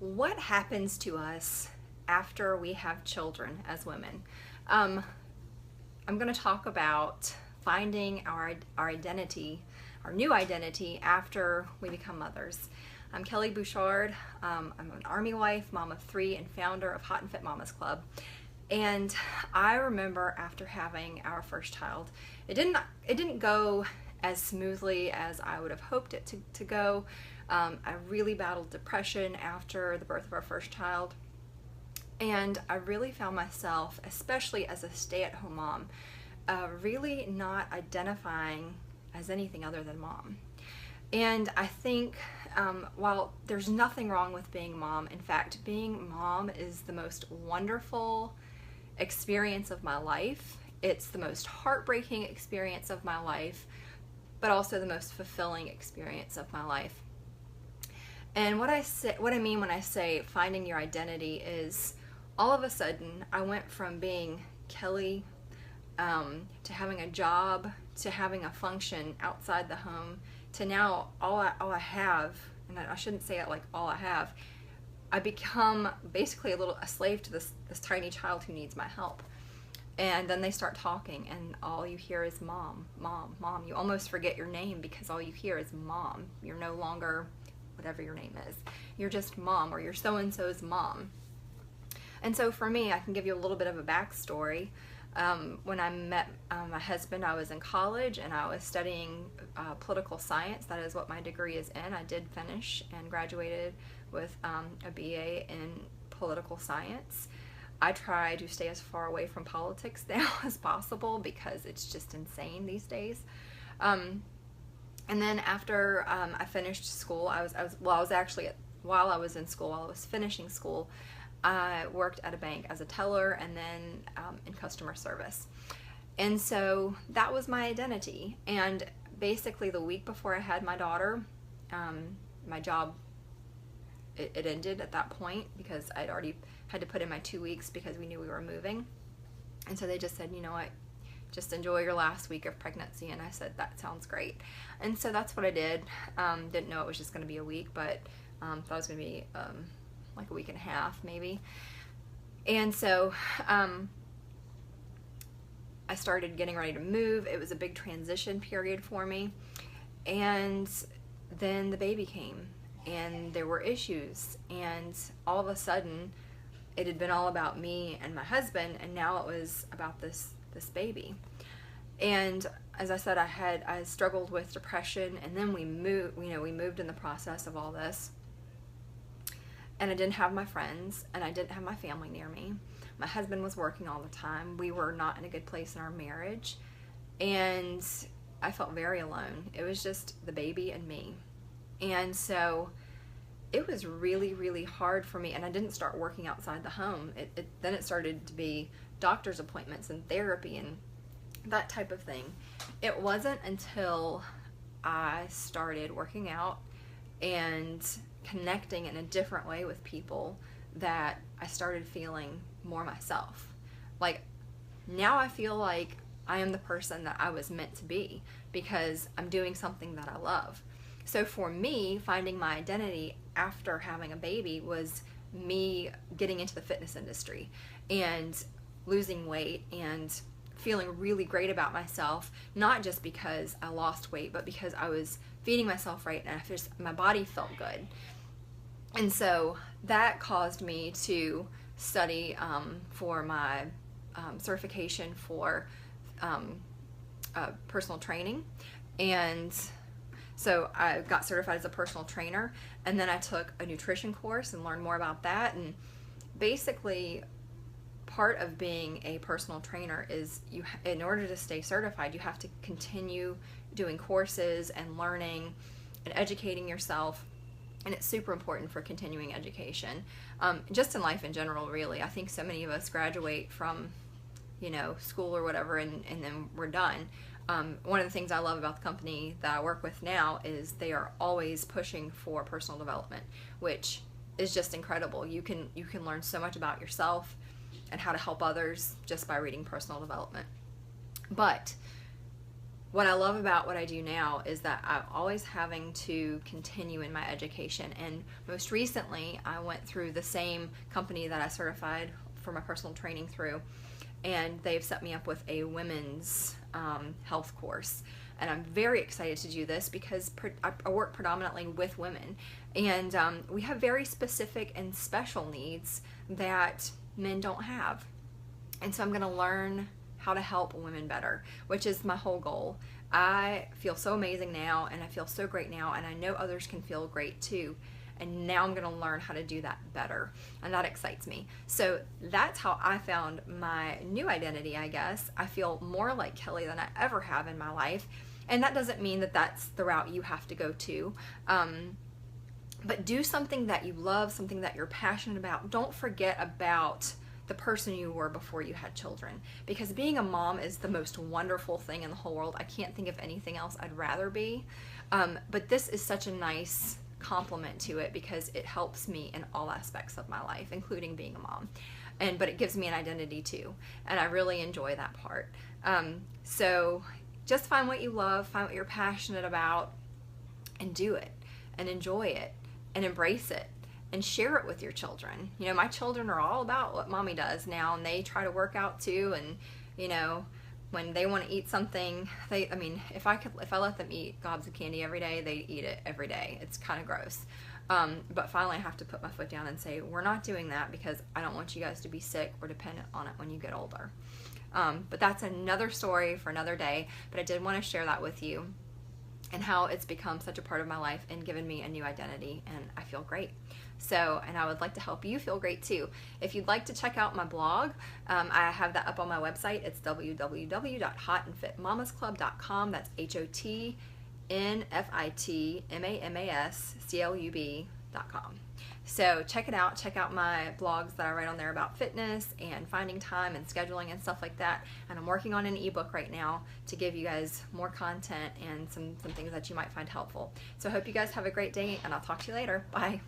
what happens to us after we have children as women? I'm going to talk about finding our identity, our new identity after we become mothers. I'm Kelly Bouchard. I'm an Army wife, mom of 3, and founder of Hot and Fit Mamas Club. And I remember after having our first child, it didn't go as smoothly as I would have hoped it to go. I really battled depression after the birth of our first child. And I really found myself, especially as a stay-at-home mom, really not identifying as anything other than mom. And I think while there's nothing wrong with being mom, in fact, being mom is the most wonderful experience of my life. It's the most heartbreaking experience of my life, but also the most fulfilling experience of my life. And what I mean when I say finding your identity is, all of a sudden I went from being Kelly to having a job, to having a function outside the home, to now all I have, and I shouldn't say it like all I have, I become basically a slave to this tiny child who needs my help. And then they start talking, and all you hear is mom, mom, mom. You almost forget your name because all you hear is mom. You're no longer whatever your name is. You're just mom, or you're so-and-so's mom. And so for me, I can give you a little bit of a backstory. When I met my husband, I was in college and I was studying political science. That is what my degree is in. I did finish and graduated with a BA in political science. I try to stay as far away from politics now as possible because it's just insane these days. And then after I finished school, while I was in school, while I was finishing school, I worked at a bank as a teller and then in customer service. And so that was my identity. And basically the week before I had my daughter, my job, it ended at that point because I'd already had to put in my 2 weeks because we knew we were moving. And so they just said, you know what, just enjoy your last week of pregnancy. And I said, that sounds great. And so that's what I did. Didn't know it was just going to be a week, but thought it was going to be like a week and a half maybe. And so I started getting ready to move. It was a big transition period for me. And then the baby came and there were issues, and all of a sudden it had been all about me and my husband, and now it was about this baby. And as I said, I struggled with depression, and then we moved in the process of all this. And I didn't have my friends, and I didn't have my family near me. My husband was working all the time. We were not in a good place in our marriage, and I felt very alone. It was just the baby and me. And so it was really, really hard for me, and I didn't start working outside the home. Then it started to be doctor's appointments and therapy and that type of thing. It wasn't until I started working out and connecting in a different way with people that I started feeling more myself. Like, now I feel like I am the person that I was meant to be because I'm doing something that I love. So for me, finding my identity after having a baby was me getting into the fitness industry and losing weight and feeling really great about myself, not just because I lost weight, but because I was feeding myself right and my body felt good. And so that caused me to study for my certification for personal training. And so I got certified as a personal trainer, and then I took a nutrition course and learned more about that. And basically, part of being a personal trainer is in order to stay certified, you have to continue doing courses and learning and educating yourself. And it's super important for continuing education, just in life in general, really. I think so many of us graduate from, school or whatever, and then we're done. One of the things I love about the company that I work with now is they are always pushing for personal development, which is just incredible. You can learn so much about yourself and how to help others just by reading personal development. But what I love about what I do now is that I'm always having to continue in my education. And most recently, I went through the same company that I certified for my personal training through, and they've set me up with a women's health course. And I'm very excited to do this because I work predominantly with women, and we have very specific and special needs that men don't have. And so I'm going to learn how to help women better, which is my whole goal. I feel so amazing now, and I feel so great now, and I know others can feel great too. And now I'm going to learn how to do that better, and that excites me. So that's how I found my new identity, I guess. I feel more like Kelly than I ever have in my life, and that doesn't mean that that's the route you have to go to. But do something that you love, something that you're passionate about. Don't forget about the person you were before you had children, because being a mom is the most wonderful thing in the whole world. I can't think of anything else I'd rather be, but this is such a nice complement to it because it helps me in all aspects of my life, including being a mom, but it gives me an identity too, and I really enjoy that part. So just find what you love, find what you're passionate about, and do it, and enjoy it, and embrace it, and share it with your children. You know, my children are all about what mommy does now, and they try to work out too, and you know, when they want to eat something, if I let them eat gobs of candy every day, they eat it every day. It's kind of gross. But finally I have to put my foot down and say, we're not doing that because I don't want you guys to be sick or dependent on it when you get older. But that's another story for another day, but I did want to share that with you and how it's become such a part of my life and given me a new identity, and I feel great. So, and I would like to help you feel great too. If you'd like to check out my blog, I have that up on my website. It's www.hotandfitmamasclub.com. That's HOTNFITMAMASCLUB.com. So check it out. Check out my blogs that I write on there about fitness and finding time and scheduling and stuff like that. And I'm working on an ebook right now to give you guys more content and some things that you might find helpful. So I hope you guys have a great day, and I'll talk to you later. Bye.